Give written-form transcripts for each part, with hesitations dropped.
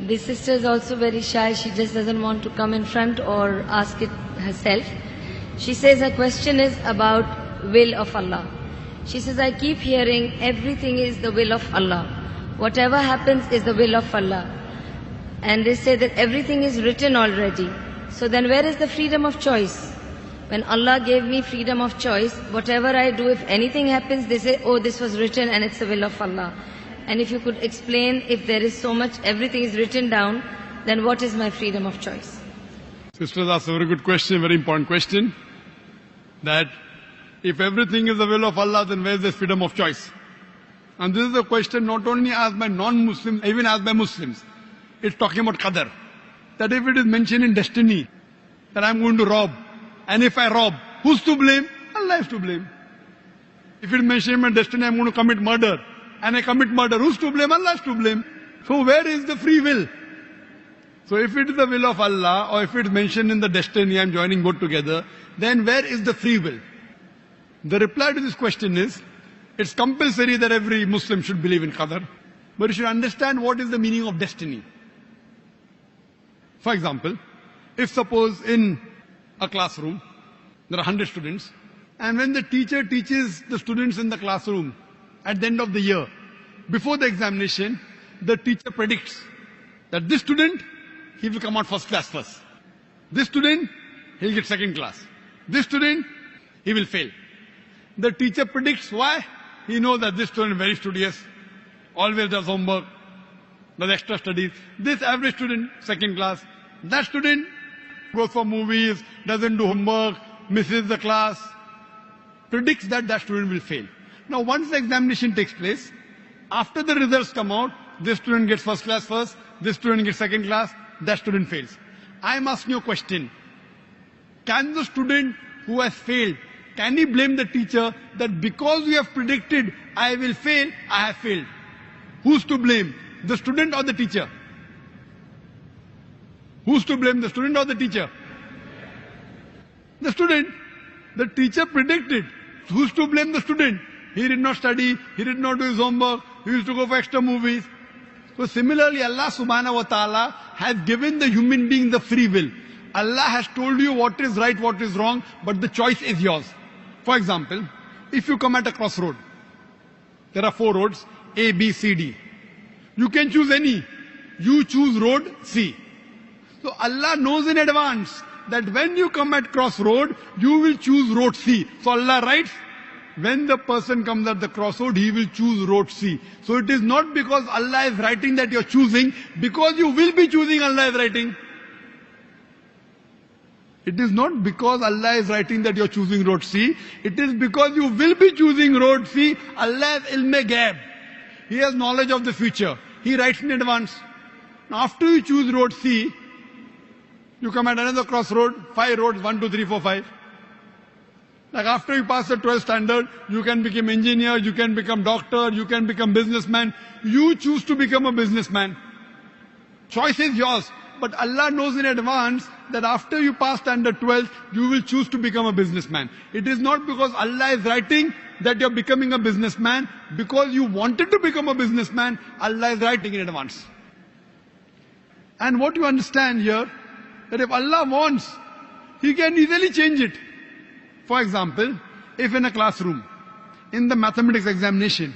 This sister is also very shy. She just doesn't want to come in front or ask it herself. She says her question is about will of Allah. She says, I keep hearing everything is the will of Allah. Whatever happens is the will of Allah. And they say that everything is written already. So then where is the freedom of choice? When Allah gave me freedom of choice, whatever I do, if anything happens, they say, oh, this was written and it's the will of Allah. And if you could explain, if there is so much, everything is written down, then what is my freedom of choice? Sisters asked a very good question, very important question. That if everything is the will of Allah, then where is the freedom of choice? And this is a question not only asked by non-Muslims, even asked by Muslims. It's talking about Qadr. That if it is mentioned in destiny, that I'm going to rob, and if I rob, who's to blame? Allah is to blame. If it is mentioned in destiny, I'm going to commit murder, and I commit murder, who's to blame? Allah is to blame. So where is the free will? So if it is the will of Allah, or if it is mentioned in the destiny, I'm joining both together, then where is the free will? The reply to this question is, it's compulsory that every Muslim should believe in Qadr, but you should understand what is the meaning of destiny. For example, if suppose in a classroom, there are 100 students, and when the teacher teaches the students in the classroom at the end of the year, before the examination, the teacher predicts that this student, he will come out first class first. This student, he'll get second class. This student, he will fail. The teacher predicts why? He knows that this student is very studious, always does homework, does extra studies. This average student, second class. That student goes for movies, doesn't do homework, misses the class, predicts that that student will fail. Now once the examination takes place, after the results come out, this student gets first class first, this student gets second class, that student fails. I am asking you a question. Can the student who has failed, can he blame the teacher that because you have predicted I will fail, I have failed? Who's to blame? The student or the teacher? Who's to blame, the student or the teacher? The student. The teacher predicted. Who's to blame, the student? He did not study, he did not do his homework, he used to go for extra movies. So similarly, Allah subhanahu wa ta'ala has given the human being the free will. Allah has told you what is right, what is wrong, but the choice is yours. For example, if you come at a crossroad, there are 4 roads, A, B, C, D. You can choose any. You choose road C. So Allah knows in advance that when you come at crossroad, you will choose road C. So Allah writes, when the person comes at the crossroad, he will choose road C. So it is not because Allah is writing that you are choosing, because you will be choosing, Allah is writing. It is not because Allah is writing that you are choosing road C. It is because you will be choosing road C. Allah has ilm ghaib. He has knowledge of the future. He writes in advance. Now after you choose road C, you come at another crossroad, 5 roads, 1, 2, 3, 4, 5. Like after you pass the 12th standard, you can become engineer, you can become doctor, you can become businessman. You choose to become a businessman. Choice is yours. But Allah knows in advance that after you pass standard 12, you will choose to become a businessman. It is not because Allah is writing that you are becoming a businessman. Because you wanted to become a businessman, Allah is writing in advance. And what you understand here, that if Allah wants, He can easily change it. For example, if in a classroom, in the mathematics examination,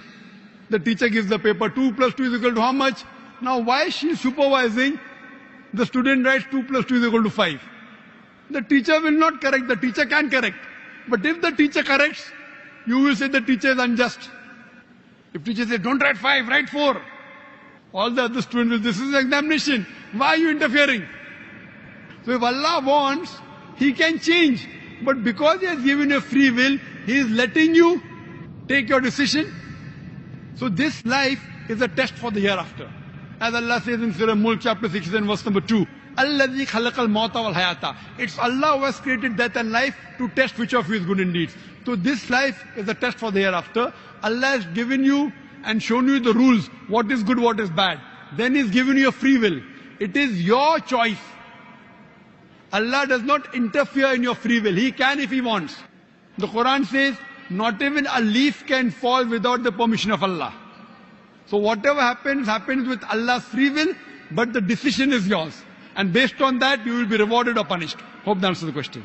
the teacher gives the paper 2 plus 2 is equal to how much? Now why she is supervising? The student writes 2 plus 2 is equal to 5. The teacher will not correct, the teacher can correct. But if the teacher corrects, you will say the teacher is unjust. If teacher says, don't write 5, write 4. All the other students will, this is an examination. Why are you interfering? So if Allah wants, He can change. But because He has given you free will, He is letting you take your decision. So this life is a test for the hereafter. As Allah says in Surah Mulk chapter 6 and verse number 2, Alladhi khalaqal mauta wal hayata. It's Allah who has created death and life to test which of you is good in deeds. So this life is a test for the hereafter. Allah has given you and shown you the rules, what is good, what is bad. Then He's given you a free will. It is your choice. Allah does not interfere in your free will. He can if He wants. The Quran says, not even a leaf can fall without the permission of Allah. So whatever happens, happens with Allah's free will. but the decision is yours. And based on that, you will be rewarded or punished. Hope that answers the question.